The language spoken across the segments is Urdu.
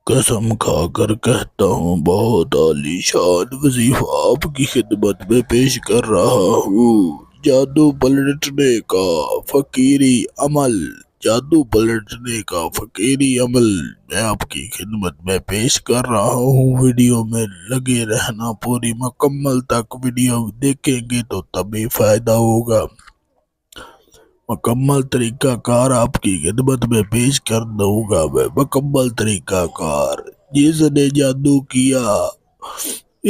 قسم کھا کر کہتا ہوں بہت عالیشان وظیفہ آپ کی خدمت میں پیش کر رہا ہوں۔ جادو پلٹنے کا فقیری عمل جادو پلٹنے کا فقیری عمل میں آپ کی خدمت میں پیش کر رہا ہوں۔ ویڈیو میں لگے رہنا، پوری مکمل تک ویڈیو دیکھیں گے تو تبھی فائدہ ہوگا۔ مکمل طریقہ کار آپ کی خدمت میں پیش کر دوں گا میں۔ مکمل طریقہ کار: جس نے جادو کیا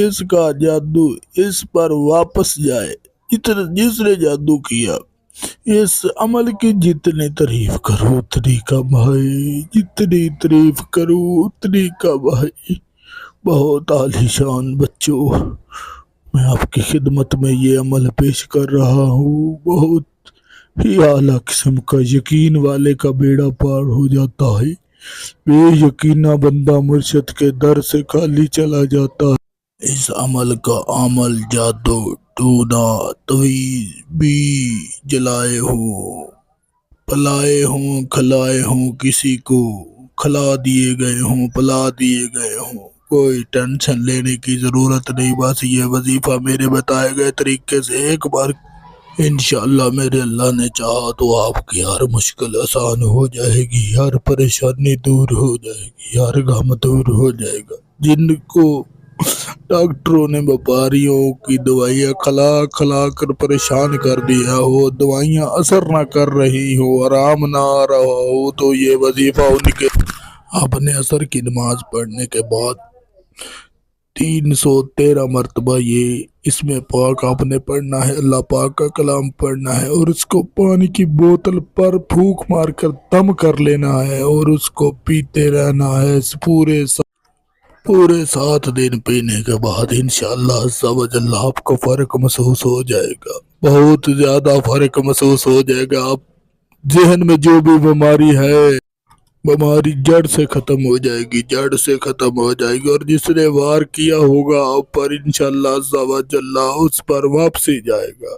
اس کا جادو اس پر واپس جائے۔ جس نے جادو کیا اس عمل کی جتنی تعریف کرو اتنی کم ہے، جتنی تعریف کرو اتنی کم ہے۔ بہت عالیشان بچوں، میں آپ کی خدمت میں یہ عمل پیش کر رہا ہوں۔ بہت ہی اعلیٰ قسم کا یقین والے کا بیڑا پار ہو جاتا ہے، بے یقینہ بندہ مرشد کے در سے خالی چلا جاتا ہے۔ اس عمل کا عمل جادو ٹونا تویز بھی جلائے ہوں، پلائے ہوں، کھلائے ہوں، کسی کو کھلا دیے گئے ہوں، پلا دیے گئے ہوں، کوئی ٹینشن لینے کی ضرورت نہیں۔ بس یہ وظیفہ میرے بتائے گئے طریقے سے ایک بار انشاءاللہ میرے اللہ نے چاہا تو آپ کی ہر مشکل آسان ہو جائے گی، ہر پریشانی دور ہو جائے گی، ہر غم دور ہو جائے گا۔ جن کو ڈاکٹروں نے بیماریوں کی دوائیاں کھلا کھلا کر پریشان کر دیا ہو، دوائیاں اثر نہ کر رہی ہو، آرام نہ آ رہا ہو، تو یہ وظیفہ ان کے آپ نے عصر کی نماز پڑھنے کے بعد 313 مرتبہ یہ اس میں پاک آپ نے پڑھنا ہے، اللہ پاک کا کلام پڑھنا ہے، اور اس کو پانی کی بوتل پر پھونک مار کر دم کر لینا ہے اور اس کو پیتے رہنا ہے پورے 7 دن۔ پینے کے بعد انشاءاللہ عز و جل آپ کو فرق محسوس ہو جائے گا، بہت زیادہ فرق محسوس ہو جائے گا۔ آپ ذہن میں جو بھی بیماری ہے، بیماری جڑ سے ختم ہو جائے گی، جڑ سے ختم ہو جائے گی، اور جس نے وار کیا ہوگا آپ پر انشاءاللہ عز و جل اس پر واپسی جائے گا۔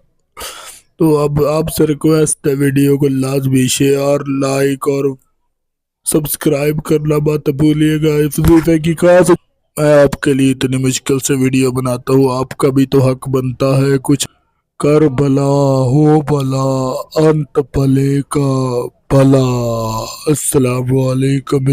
تو اب آپ سے ریکویسٹ ہے، ویڈیو کو لازمی شیئر، لائک اور سبسکرائب کرنا مت بھولیے گا۔ اس وظیفے کی خاص میں آپ کے لیے اتنی مشکل سے ویڈیو بناتا ہوں، آپ کا بھی تو حق بنتا ہے کچھ کر بھلا ہو بھلا، انت بھلے کا بھلا۔ السلام علیکم۔